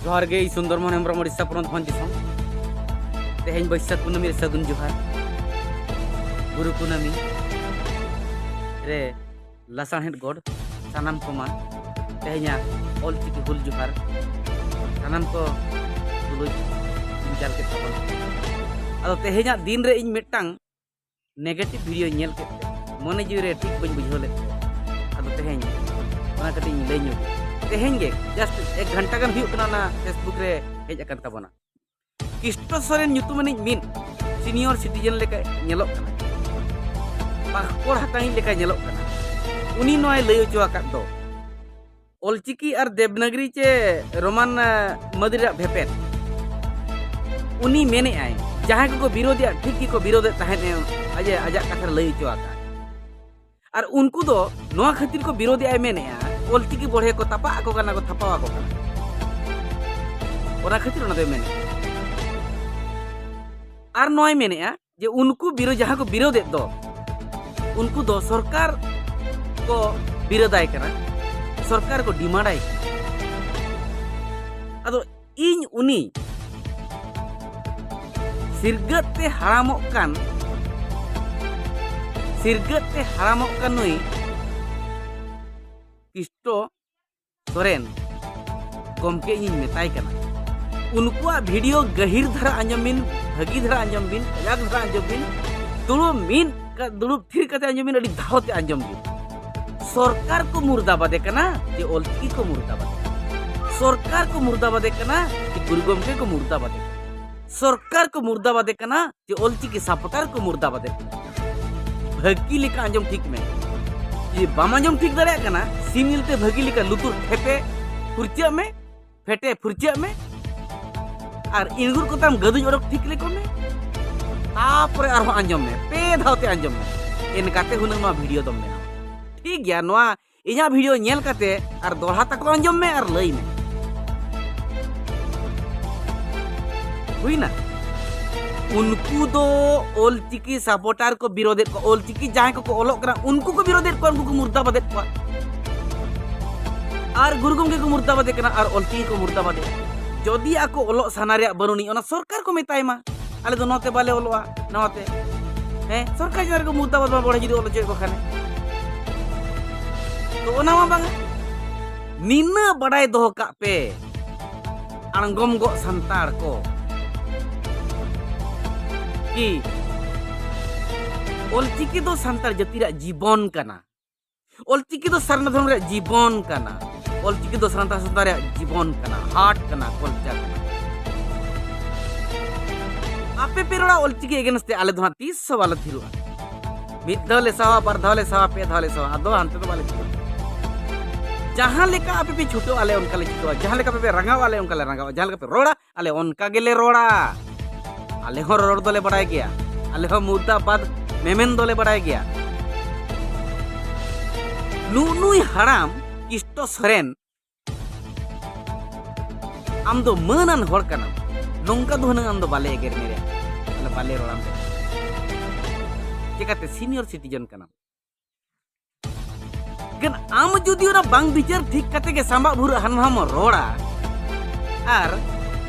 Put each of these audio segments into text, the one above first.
जोहार गे सुंदरमोहन हेम्ब्रम उड़ीसा पोनोत भंज दिसोम तेहेñ बैसाख कुनामी सगुन जोहार गुरु कुनामी रे लासाहेट गड सानाम कोमा तेहेña ऑलचिकी हुल जोहार सानाम को तुलुज इंजाल के तबन अदो तेहेña दिन रे इन मिटांग नेगेटिव वीडियो नेल केते मने जीव रे ठीक बñ बुझो ले अदो तेहेñ ओना कटी लay ᱧu तेहेñ गे जस्ट 1 घंटा गन हुयु कना ना फेसबुक रे हेज अकन तबना किस्टो सोरेन ᱧᱩᱛᱩᱢᱟᱱᱤᱡ ᱢᱤᱫ सीनियर सिटीजन लेका नेलोक कना पासपोर्ट हाताई लेका नेलोक कना उनी नोय लय ओचो आकाद दो ऑलचिकी और देवनागरी चे रोमान मदरिया भेपेट उनी मेने आय जहां को विरोधी ठीक की को विरोध तहने अजे आजा कथा लय ओचो आका और उनको दो नोआ खातिर को विरोधी आय मेने ऑलचिकी बढ़े को तपा को कना को थपावा को कना ओना खातिर ओना दे मेने और नोय मेने जे उनको विरोध जहां को विरोध दो उनको दो सरकार को विरोधाय कना सरकार को डिमांड आय अदो इन उनी सिरगते हरामोक कान नुई किस्टो सोरेन गमके इन मेताय कना उनको वीडियो गहिर धरा आंजमिन भगी धरा आंजमिन कजाक धरा आंजमिन दुड़ुब थिर कते आंजमिन अड़ी धावते आंजमिन सरकार को मुर्दाबादे कना जे ऑलचिकी को मुर्दाबादे सरकार को मुर्दाबादे कना जे गुरु गमके को मुर्दाबादे सरकार को मुर्दाबादे कना जे ऑलचिकी सपोर्टर को मुर्दाबादे भगी लेका आंजम ठीक में ये बाम आंजम ठीक दड़े कना सिमिलते भगी लेका लुतुर फेपे फुरचिया में फेटे फुरचिया में और इनगुर को तम गदुज ओडक ठीक लेको में तापरे आरो आंजम में पे धावते आंजम में इनकाते हुनंग मा वीडियो दम में ठीक गया नोआ इना वीडियो नेल काते और दोहरा तक आंजम में और लई में हुईना उनको दो ऑलचिकी सपोर्टर को विरोध को ऑलचिकी जहां को ओलोक करा उनको को विरोध को उनको मुर्दाबाद को और गुरु गमके को मुर्दाबाद कना और ऑलचिकी को मुर्दाबाद जदि आको ओलोक साना रे बरुनी ओना सरकार को मेताय मा आले दो नते बाले ओलोआ नते हैं सरकार जर को मुर्दाबाद बड़े जदि ओलो को खाने तो ओना मा बांगा निना बड़ाय दोह का पे आंगम गो संतार को कि ऑलचिकी दो संतार जाति रा जीवन कना ऑलचिकी दो सारना धर्म रे जीवन कना ऑलचिकी दो सारना संतार रे जीवन कना हार्ट कना कल्चर कना आपे पेरोड़ा ऑलचिकी एगेंस्ट आले दो 30 वाला थिरुआ मिद धले सावा पर धले सावा पे धले सावा अदो अंते तो वाले जहां लेका आपे पे छुटो आले उनका ले छुटो जहां लेका पे रंगा वाले उनका ले रंगा जहां लेका पे रोड़ा आले उनका गेले रोड़ा आले हो रोड दोले बड़ाय गया आले हो मुर्दाबाद मेमेन दोले बड़ाय गया नुई हराम किस्टो सोरेन आम दो मनन होड़ कना नोंका दो हनंग आम दो बाले एगेर मेरे आले बाले रोड़ाम दे चिकाते सीनियर सिटीजन कना गन आम जुदी ओना बांग बिचार ठीक कते के सांबा भुर हनहाम रोड़ा आर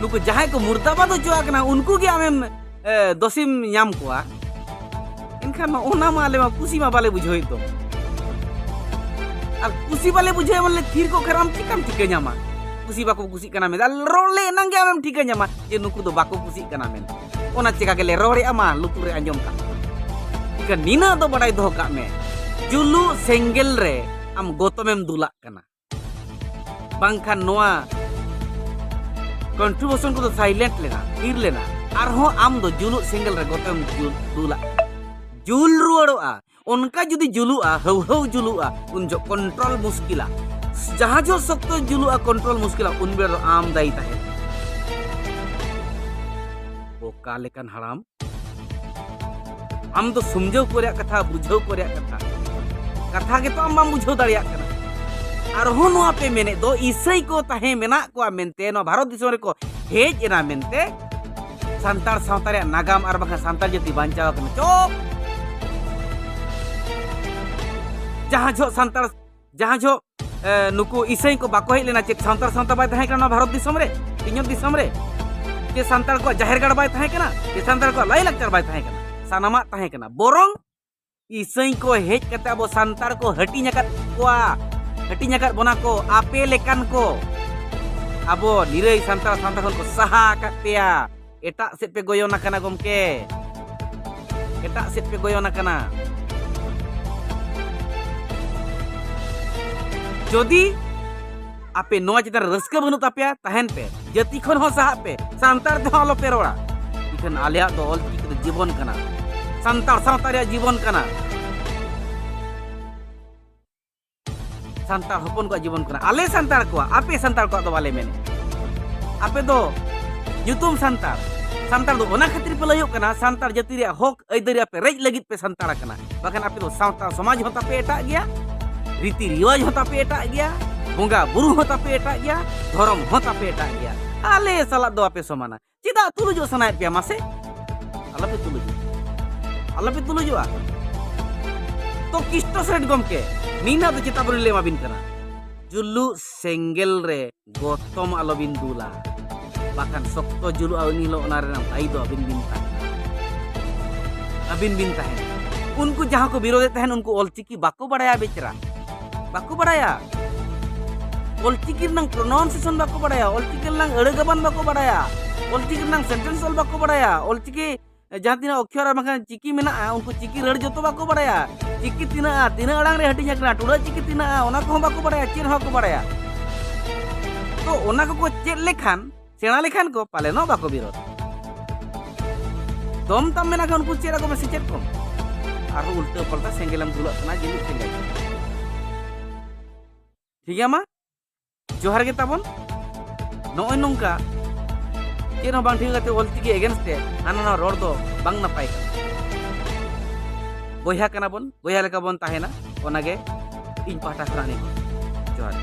नुको जहां को मुर्दाबाद होचो कना उनको के आमेम दोषिम नाम कोआ इनखान ओना मा आले मा कुसी मा बाले बुझोई तो और कुसी बाले बुझे बोले थीर को खराम चिकम ठीक न्यामा कुसी बाको कुसी कना में रोले नंगे आमेम ठीक न्यामा जे नुको दो बाको कुसी कना में ओना चिका के ले रोड़े आमा लुतुरे अंजम का इका नीना दो बड़ाई दो का में जुलु सेंगेल रे आम गोतमेम दुला कना बांखान नोआ कंट्रीब्यूशन को तो साइलेंट लेना फिर लेना और हो आम दो जुलु सिंगल रे गोतम दुला जुल रुआड़ोआ उनका जुदी जुलुआ हव हव जुलुआ उन जो कंट्रोल मुश्किला जहां जो सख्त जुलुआ कंट्रोल मुश्किला उन बेर आम दाई ताहे ओ कालेकन हराम आम तो समझो कोरिया कथा बुझो कोरिया कथा के तो आम बाम बुझो दाड़िया कना और हो नोआ पे मेने दो ईसाई को ताहे मेना को मेनते नो भारत दिसोम रे को हेज एना मेनते संतार सावता रे नागाम और बखा संतार जाति बांचाव कना चोप जहां जो नुको ईसाई को बाको हेज लेना चेक संतार सावता बाय ताहे कना भारत दिसोम रे ᱤᱧᱚᱜ ᱫᱤᱥᱚᱢ ᱨᱮ ᱪᱮ ᱥᱟᱱᱛᱟᱲ ᱠᱚ ᱡᱟᱦᱮᱨ ᱜᱟᱲ ᱵᱟᱭ ᱛᱟᱦᱮᱸ ᱠᱟᱱᱟ, ᱪᱮ ᱥᱟᱱᱛᱟᱲ ᱠᱚ ᱞᱟᱭ ᱞᱟᱠᱪᱟᱨ ᱵᱟᱭ ᱛᱟᱦᱮᱸ ᱠᱟᱱᱟ, ᱥᱟᱱᱟᱢᱟᱜ ᱛᱟᱦᱮᱸ ᱠᱟᱱᱟ। ᱵᱚᱨᱚᱝ ᱤᱥᱟᱹᱭ ᱠᱚ ᱦᱮᱡ ᱠᱟᱛᱮ ᱟᱵᱚ Santal ko hating akat koa, hating akat bona ko ape lekan ko abo nirai santar santar ko saha akat pea etak set pe goyon akana gomke, etak set pe goyon akana। Jodi ape noa chetar raska banut apea tahen pe jati khon ho saha pe santar de alo pe roda ikan alea do ol ki jibon kana santar sawta rea jibon kana, santar hopon ko jibon kana ale santar ko ape santar ko do bale mene ape do nyutum santar santar do ona khatir pe layok kana santar jati rea hok aidari ape rej lagit pe santar kana bahkan ape do sawta samaj hota pe etak gya, riti riwaj hota pe etak gya, bunga buru hota pe etak gya, dhorom hota pe etak gya, ale salat do ape somana cida tulujo sanaet pia mase alape tulujo alape tulujo to kisto seret gomke nina do cita beri lema bin kana julu senggel re gotom alobin dula bahkan sokto julu awni lo onare nam tai do abin bintah unku jaha ko birode tahen unku olchiki bako badaya bechra bako badaya olchiki nang pronunciation bako badaya olchiki nang eregaban bako badaya olchiki nang sentence ol bako badaya olchiki jahan tina okhara makan ciki mena unku ciki red joto bako badaya ciki tina arang re hatinya kana tula ciki tina ona ko bako badaya cin ho ko badaya to ona ko cek lekhan sena lekhan ko pale no bako birod dom tam mena kan unku cera ko masih cek kom aru ulte palta senggelam dulu kana jini senggel ठीक है मा जोहार के ताबन नोय नोंका chain हो बांग ठीक कते ऑलचिकी against ते हाना रोड दो बांग नपाय बोया कना बन बोया लेका बन ताहेना ओनागे इन पाटा खरानी जोहार।